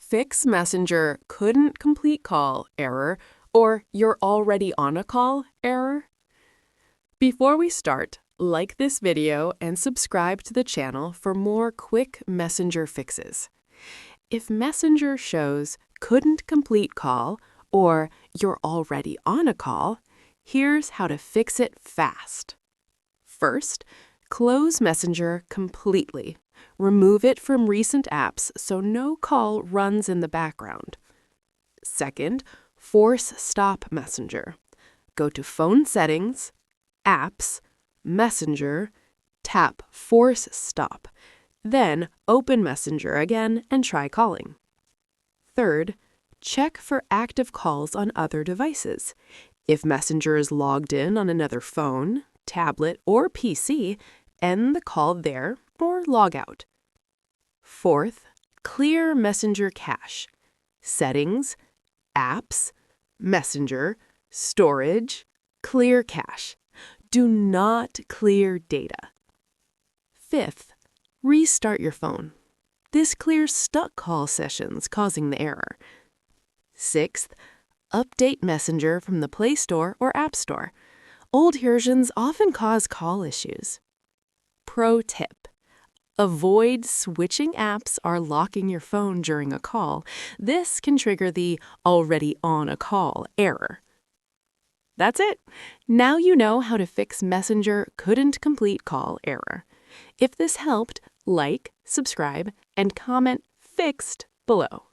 Fix Messenger couldn't complete call error or you're already on a call error. Before we start, like this video and subscribe to the channel for more quick Messenger fixes. If Messenger shows couldn't complete call or you're already on a call, here's how to fix it fast. First, close Messenger completely. Remove it from recent apps so no call runs in the background. Second, force stop Messenger. Go to Phone Settings, Apps, Messenger, tap Force Stop. Then open Messenger again and try calling. Third, check for active calls on other devices. If Messenger is logged in on another phone, tablet, or PC, end the call there or log out. Fourth, clear Messenger cache. Settings, Apps, Messenger, Storage, clear cache. Do not clear data. Fifth, restart your phone. This clears stuck call sessions causing the error. Sixth, update Messenger from the Play Store or App Store. Old versions often cause call issues. Pro tip: avoid switching apps or locking your phone during a call. This can trigger the already on a call error. That's it. Now you know how to fix Messenger couldn't complete call error. If this helped, like, subscribe, and comment "fixed" below.